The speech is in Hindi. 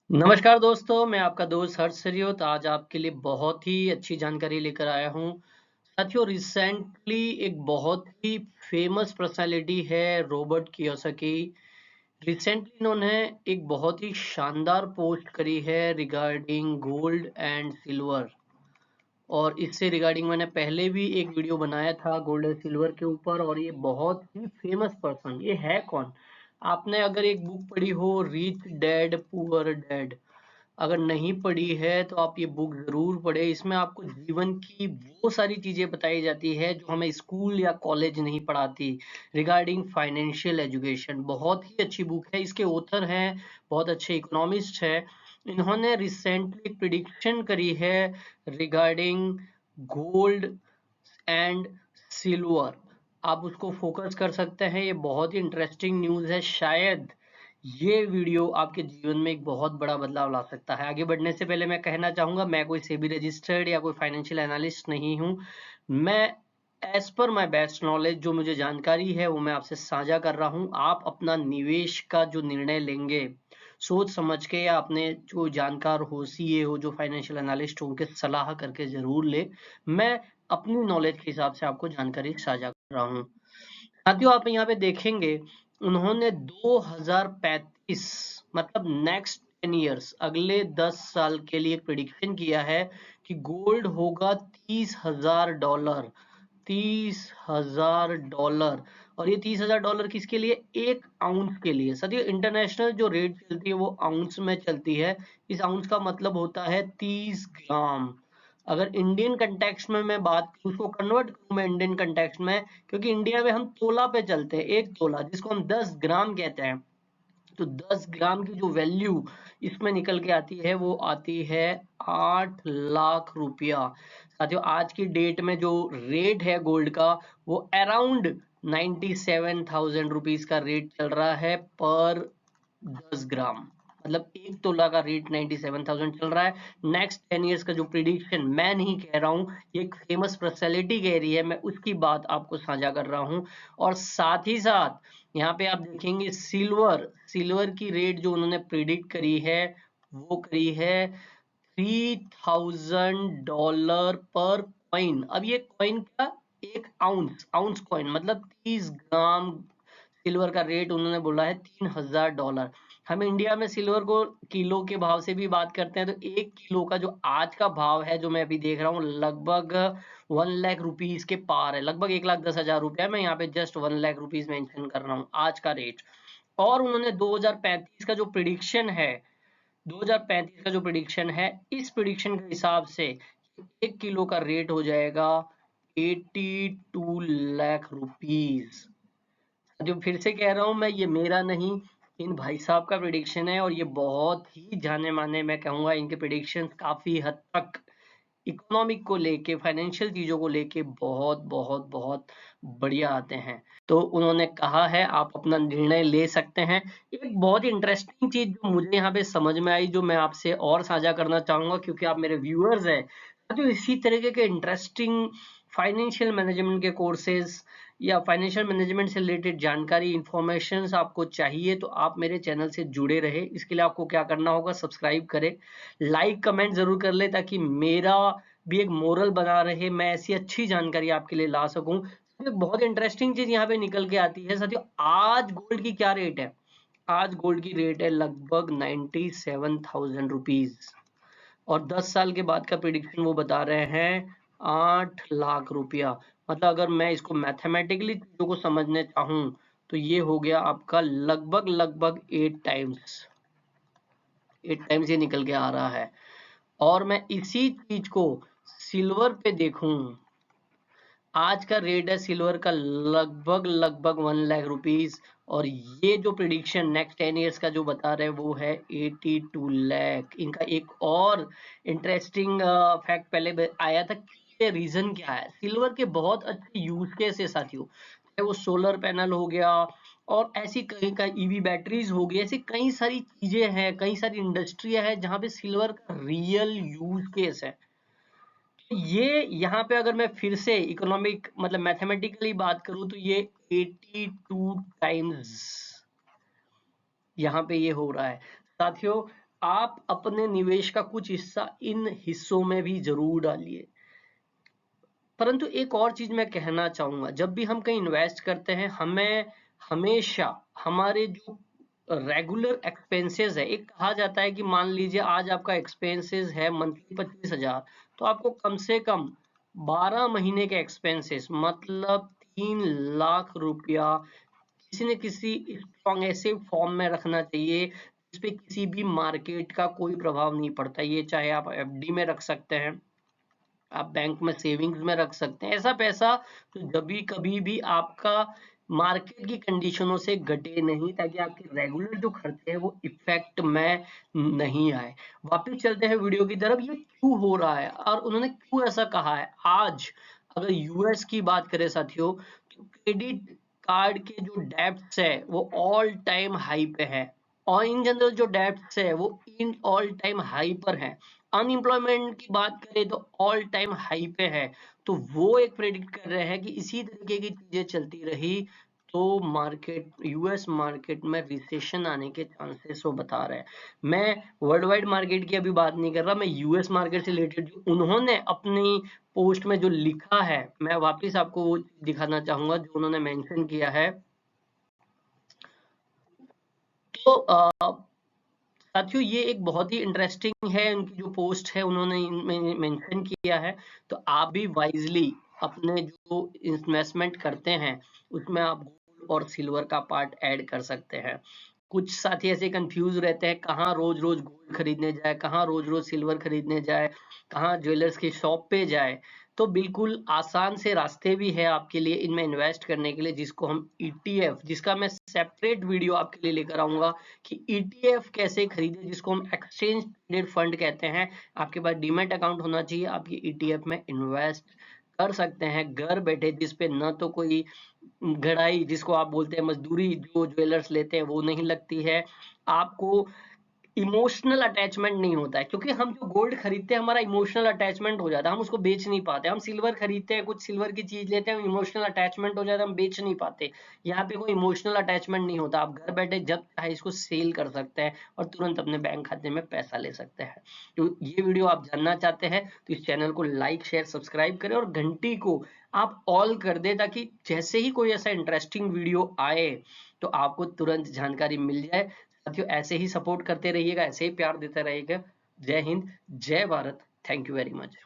नमस्कार दोस्तों, मैं आपका दोस्त हर्ष सरियोत आज आपके लिए बहुत ही अच्छी जानकारी लेकर आया हूँ। साथियों, रिसेंटली एक बहुत ही फेमस पर्सनालिटी है रॉबर्ट कियोसाकी। रिसेंटली इन्होंने एक बहुत ही शानदार पोस्ट करी है रिगार्डिंग गोल्ड एंड सिल्वर। और इससे रिगार्डिंग मैंने पहले भी एक वीडियो बनाया था गोल्ड एंड सिल्वर के ऊपर। और ये बहुत ही फेमस पर्सन, ये है कौन? आपने अगर एक बुक पढ़ी हो रिच डैड पुअर डैड, अगर नहीं पढ़ी है तो आप ये बुक जरूर पढ़े। इसमें आपको जीवन की वो सारी चीजें बताई जाती है जो हमें स्कूल या कॉलेज नहीं पढ़ाती रिगार्डिंग फाइनेंशियल एजुकेशन। बहुत ही अच्छी बुक है। इसके ऑथर हैं बहुत अच्छे इकोनॉमिस्ट है। इन्होंने रिसेंटली प्रिडिक्शन करी है रिगार्डिंग गोल्ड एंड सिल्वर। आप उसको फोकस कर सकते हैं। ये बहुत ही इंटरेस्टिंग न्यूज़ है। शायद ये वीडियो आपके जीवन में एक बहुत बड़ा बदलाव ला सकता है। आगे बढ़ने से पहले मैं कहना चाहूंगा, मैं कोई सेबी रजिस्टर्ड या कोई फाइनेंशियल एनालिस्ट नहीं हूं। मैं as per my best knowledge जो मुझे जानकारी है वो मैं आपसे साझा कर रहा हूं। आप अपना निवेश का जो निर्णय लेंगे सोच समझ के, या अपने जो जानकार हो, सीए हो, जो फाइनेंशियल एनालिस्ट हो, उनके सलाह करके जरूर ले। मैं अपनी नॉलेज के हिसाब से आपको जानकारी साझा कर रहा हूँ। साथियों, आप यहाँ पे देखेंगे उन्होंने 2035 मतलब नेक्स्ट 10 इयर्स, अगले 10 साल के लिए प्रिडिक्शन किया है कि गोल्ड होगा $30,000। $30,000। और ये $30,000 किसके लिए? एक आउंस के लिए। सदियों इंटरनेशनल जो रेट चलती है वो आउंस में चलती है। इस आउंस का मतलब होता है 30 ग्राम। अगर इंडियन कंटेक्स्ट में मैं बात करूं, उसको कन्वर्ट करूं मैं इंडियन कंटेक्स्ट में, क्योंकि इंडिया में हम तोला पे चलते हैं। एक तोला जिसको हम 10 ग्राम कहते हैं, तो 10 ग्राम की जो वैल्यू इसमें निकल के आती है वो आती है 8 लाख रुपया। साथियों, आज की डेट में जो रेट है गोल्ड का वो अराउंड 97,000 रुपीज का रेट चल रहा है पर 10 ग्राम। मतलब एक तोला का रेट 97,000 चल रहा है। नेक्स्ट 10 इयर्स का जो प्रिडिक्शन, मैं नहीं कह रहा हूँ, ये एक फेमस पर्सनैलिटी कह रही है, मैं उसकी बात आपको साझा कर रहा हूँ। और साथ ही साथ यहाँ पे आप देखेंगे सिल्वर, सिल्वर की रेट जो उन्होंने प्रिडिक्ट करी है वो करी है $3,000 पर कॉइन। अब ये कॉइन का एक आउंस, आउंस कॉइन मतलब 30 ग्राम सिल्वर का रेट उन्होंने बोला है $3,000। हम इंडिया में सिल्वर को किलो के भाव से भी बात करते हैं, तो 1 किलो का जो आज का भाव है जो मैं अभी देख रहा हूँ लगभग 1 लाख रुपीज के पार है। लगभग 1,10,000 रुपया। मैं यहाँ पे जस्ट 1 लाख रुपीज मेंशन कर रहा हूँ आज का रेट। और उन्होंने 2035 का जो प्रिडिक्शन है, 2035 का जो प्रिडिक्शन है, इस प्रिडिक्शन के हिसाब से 1 किलो का रेट हो जाएगा 82 लाख रुपीज। जो फिर से कह रहा हूं मैं, ये मेरा नहीं, इन भाई साहब का प्रिडिक्शन है। और ये बहुत ही जाने माने, मैं कहूंगा इनके प्रिडिक्शन काफी हद तक इकोनॉमिक को लेके, फाइनेंशियल चीजों को लेके बहुत बहुत बहुत बढ़िया आते हैं। तो उन्होंने कहा है आप अपना निर्णय ले सकते हैं। एक बहुत ही इंटरेस्टिंग चीज जो मुझे यहाँ पे समझ में आई, जो मैं आपसे और साझा करना चाहूंगा क्योंकि आप मेरे व्यूअर्स हैं। तो इसी तरीके के इंटरेस्टिंग फाइनेंशियल मैनेजमेंट के कोर्सेज या फाइनेंशियल मैनेजमेंट से रिलेटेड जानकारी, इंफॉर्मेशन आपको चाहिए तो आप मेरे चैनल से जुड़े रहे। इसके लिए आपको क्या करना होगा, सब्सक्राइब करें, लाइक कमेंट जरूर कर ले, ताकि मेरा भी एक मोरल बना रहे, मैं ऐसी अच्छी जानकारी आपके लिए ला सकूं। एक बहुत इंटरेस्टिंग चीज यहाँ पे निकल के आती है साथियों, आज गोल्ड की क्या रेट है? आज गोल्ड की रेट है लगभग 97,000 रुपीज। और 10 साल के बाद का प्रिडिक्शन वो बता रहे हैं 8 लाख रुपया। मतलब अगर मैं इसको मैथमेटिकली चीजों को समझने चाहूं तो ये हो गया आपका लगभग लगभग 8 टाइम्स, 8 टाइम्स ये निकल के आ रहा है। और मैं इसी चीज को सिल्वर पे देखूं, आज का रेट है सिल्वर का लगभग लगभग 1 लाख रुपीज। और ये जो प्रिडिक्शन नेक्स्ट 10 इयर्स का जो बता रहे हैं वो है 82 लाख। इनका एक और इंटरेस्टिंग फैक्ट पहले आया था कि ये रीजन क्या है। सिल्वर के बहुत अच्छे यूज केस है साथियों, चाहे वो सोलर पैनल हो गया और ऐसी कई कई ईवी बैटरीज हो गई, ऐसी कई सारी चीजें हैं, कई सारी इंडस्ट्रियां हैं जहां पे सिल्वर का रियल यूज केस है। ये यहाँ पे अगर मैं फिर से इकोनॉमिक मतलब मैथमेटिकली बात करूं तो ये 82 टाइम्स यहाँ पे ये हो रहा है साथियों। आप अपने निवेश का कुछ हिस्सा इन हिस्सों में भी जरूर डालिए। परंतु एक और चीज मैं कहना चाहूंगा, जब भी हम कहीं इन्वेस्ट करते हैं, हमें हमेशा हमारे जो रेगुलर एक्सपेंसेस है, एक कहा जाता है कि मान लीजिए आज आपका एक्सपेंसेस है मंथली 25,000, तो आपको कम से कम 12 महीने के एक्सपेंसेस मतलब 3 लाख रुपया किसी न किसी स्ट्रॉन्ग ऐसे फॉर्म में रखना चाहिए जिसपे किसी भी मार्केट का कोई प्रभाव नहीं पड़ता। ये चाहे आप एफडी में रख सकते हैं, आप बैंक में सेविंग्स में रख सकते हैं, ऐसा पैसा तो जब भी कभी भी आपका मार्केट की कंडीशनों से घटे नहीं, ताकि आपके रेगुलर जो खर्चे हैं वो इफेक्ट में नहीं आए। वापस चलते हैं वीडियो की तरफ, ये क्यों हो रहा है और उन्होंने क्यों ऐसा कहा है। आज अगर यूएस की बात करें साथियों, तो क्रेडिट कार्ड के जो डेब्ट्स है वो ऑल टाइम हाई पे है, और इन जनरल जो डेब्ट्स है वो इन ऑल टाइम हाई पर है। अनएम्प्लॉयमेंट की बात करें तो ऑल टाइम हाई पे है। तो वो एक प्रेडिक्ट कर रहे हैं कि इसी तरीके की चीजें चलती रही तो मार्केट, यूएस मार्केट में रिसेशन आने के चांसेस वो बता रहे हैं। मैं वर्ल्ड वाइड मार्केट की अभी बात नहीं कर रहा, मैं यूएस मार्केट से रिलेटेड जो उन्होंने अपनी पोस्ट में जो लिखा है, मैं वापस आपको वो दिखाना चाहूंगा जो उन्होंने मेंशन किया है। तो साथियों ये एक बहुत ही इंटरेस्टिंग है, उनकी जो पोस्ट है उन्होंने मेंशन किया है। तो आप भी वाइजली अपने जो इन्वेस्टमेंट करते हैं उसमें आप गोल्ड और सिल्वर का पार्ट ऐड कर सकते हैं। कुछ साथी ऐसे कंफ्यूज रहते हैं कहाँ रोज रोज गोल्ड खरीदने जाए, कहाँ रोज रोज सिल्वर खरीदने जाए, कहाँ ज्वेलर्स की शॉप पे जाए। तो बिल्कुल आसान से रास्ते भी है आपके लिए इनमें इन्वेस्ट करने के लिए, जिसको हम ईटीएफ, जिसका मैं सेपरेट वीडियो आपके लिए लेकर आऊंगा कि ईटीएफ कैसे खरीदे, जिसको हम एक्सचेंज ट्रेडेड फंड कहते हैं। आपके पास डीमैट अकाउंट होना चाहिए, आप ये ईटीएफ में इन्वेस्ट कर सकते हैं घर बैठे, जिसपे न तो कोई गड़ाई जिसको आप बोलते हैं मजदूरी जो ज्वेलर्स लेते हैं वो नहीं लगती है, आपको इमोशनल अटैचमेंट नहीं होता है। क्योंकि हम जो गोल्ड खरीदते हैं हमारा इमोशनल अटैचमेंट हो जाता है, हम उसको बेच नहीं पाते। हम सिल्वर खरीदते हैं, कुछ सिल्वर की चीज लेते हैं, इमोशनल अटैचमेंट हो जाता है, हम बेच नहीं पाते। यहाँ पे कोई इमोशनल अटैचमेंट नहीं होता, आप घर बैठे जब चाहे इसको सेल कर सकते हैं और तुरंत अपने बैंक खाते में पैसा ले सकते हैं। तो ये वीडियो आप जानना चाहते हैं तो इस चैनल को लाइक शेयर सब्सक्राइब करें और घंटी को आप ऑल कर दें, ताकि जैसे ही कोई ऐसा इंटरेस्टिंग वीडियो आए तो आपको तुरंत जानकारी मिल जाए। साथियों ऐसे ही सपोर्ट करते रहिएगा, ऐसे ही प्यार देते रहिएगा। जय हिंद, जय Bharat, thank you very much.